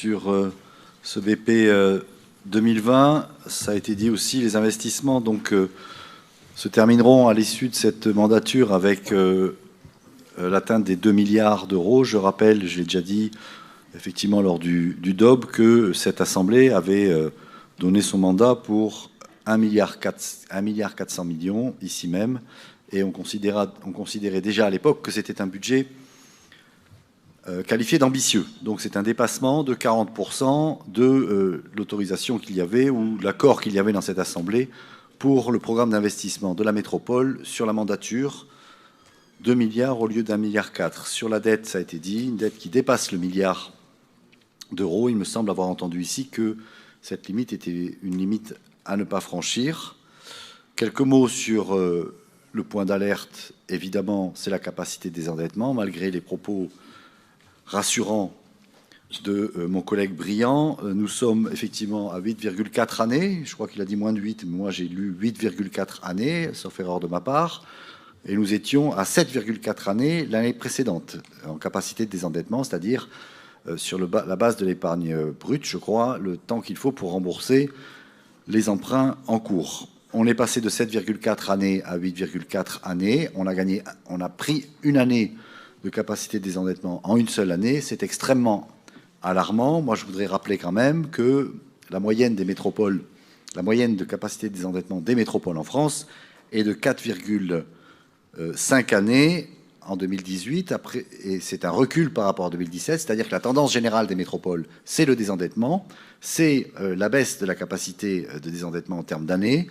sur ce BP 2020. Ça a été dit aussi, les investissements se termineront à l'issue de cette mandature avec l'atteinte des 2 milliards d'euros. Je rappelle, je l'ai déjà dit effectivement lors du DOB, que cette Assemblée avait donné son mandat pour 1,4 milliard ici même, et on considérait déjà à l'époque que c'était un budget qualifié d'ambitieux. Donc c'est un dépassement de 40% de l'autorisation qu'il y avait ou l'accord qu'il y avait dans cette Assemblée pour le programme d'investissement de la métropole sur la mandature, 2 milliards au lieu d'1,4 milliard. Sur la dette, ça a été dit, une dette qui dépasse le milliard d'euros. Il me semble avoir entendu ici que cette limite était une limite à ne pas franchir. Quelques mots sur le point d'alerte. Évidemment, c'est la capacité de désendettement, malgré les propos rassurants de mon collègue Briand. Nous sommes effectivement à 8,4 années. Je crois qu'il a dit moins de 8, mais moi j'ai lu 8,4 années, sauf erreur de ma part. Et nous étions à 7,4 années l'année précédente, en capacité de désendettement, c'est-à-dire sur la base de l'épargne brute, je crois, le temps qu'il faut pour rembourser les emprunts en cours. On est passé de 7,4 années à 8,4 années. On a pris une année de capacité de désendettement en une seule année. C'est extrêmement alarmant. Moi, je voudrais rappeler quand même que la moyenne des métropoles, la moyenne de capacité de désendettement des métropoles en France est de 4,5 années en 2018, et c'est un recul par rapport à 2017, c'est-à-dire que la tendance générale des métropoles, c'est le désendettement, c'est la baisse de la capacité de désendettement en termes d'années.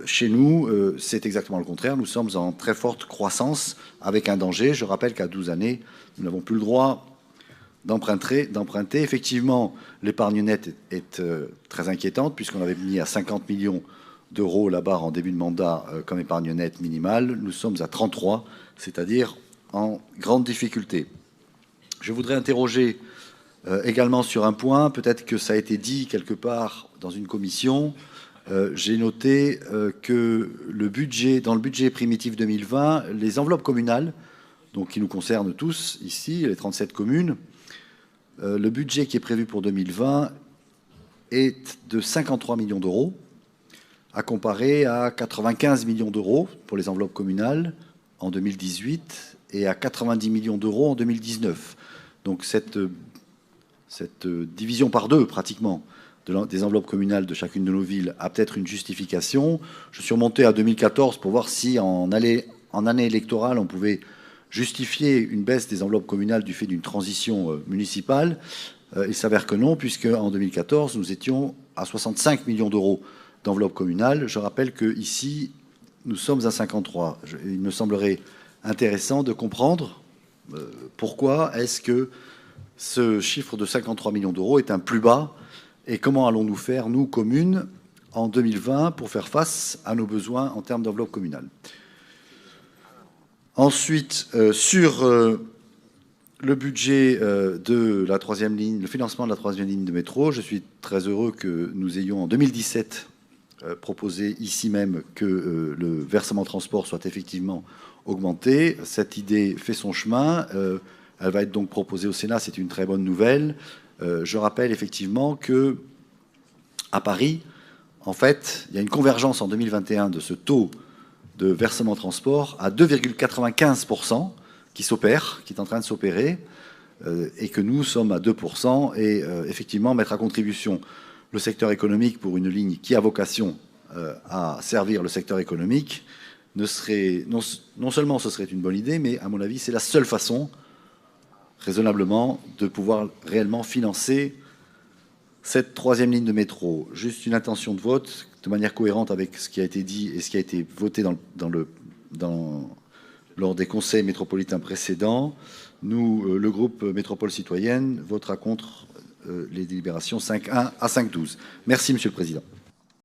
Chez nous, c'est exactement le contraire. Nous sommes en très forte croissance avec un danger. Je rappelle qu'à 12 années, nous n'avons plus le droit d'emprunter. Effectivement, l'épargne nette est très inquiétante puisqu'on avait mis à 50 millions d'euros la barre en début de mandat comme épargne nette minimale. Nous sommes à 33, c'est-à-dire en grande difficulté. Je voudrais interroger également sur un point, peut-être que ça a été dit quelque part dans une commission. J'ai noté que dans le budget primitif 2020, les enveloppes communales, donc qui nous concernent tous ici, les 37 communes, le budget qui est prévu pour 2020 est de 53 millions d'euros, à comparer à 95 millions d'euros pour les enveloppes communales en 2018 et à 90 millions d'euros en 2019. Donc cette division par deux, pratiquement, des enveloppes communales de chacune de nos villes a peut-être une justification. Je suis remonté à 2014 pour voir si en année électorale, on pouvait justifier une baisse des enveloppes communales du fait d'une transition municipale. Il s'avère que non, puisque en 2014, nous étions à 65 millions d'euros d'enveloppe communale. Je rappelle qu'ici, nous sommes à 53. Il me semblerait intéressant de comprendre pourquoi est-ce que ce chiffre de 53 millions d'euros est un plus bas et comment allons-nous faire, nous, communes, en 2020 pour faire face à nos besoins en termes d'enveloppe communale. Ensuite, sur le budget de la troisième ligne, le financement de la troisième ligne de métro, je suis très heureux que nous ayons en 2017 proposé ici même que le versement transport soit effectivement augmenté. Cette idée fait son chemin. Elle va être donc proposée au Sénat. C'est une très bonne nouvelle. Je rappelle effectivement que à Paris, en fait, il y a une convergence en 2021 de ce taux de versement transport à 2,95% qui s'opère, qui est en train de s'opérer, et que nous sommes à 2%. Et effectivement, mettre à contribution le secteur économique pour une ligne qui a vocation à servir le secteur économique, non seulement ce serait une bonne idée, mais à mon avis, c'est la seule façon, raisonnablement, de pouvoir réellement financer cette troisième ligne de métro. Juste une intention de vote, de manière cohérente avec ce qui a été dit et ce qui a été voté lors des conseils métropolitains précédents. Nous, le groupe Métropole Citoyenne, votera contre les délibérations 5.1 à 5.12. Merci, Monsieur le Président.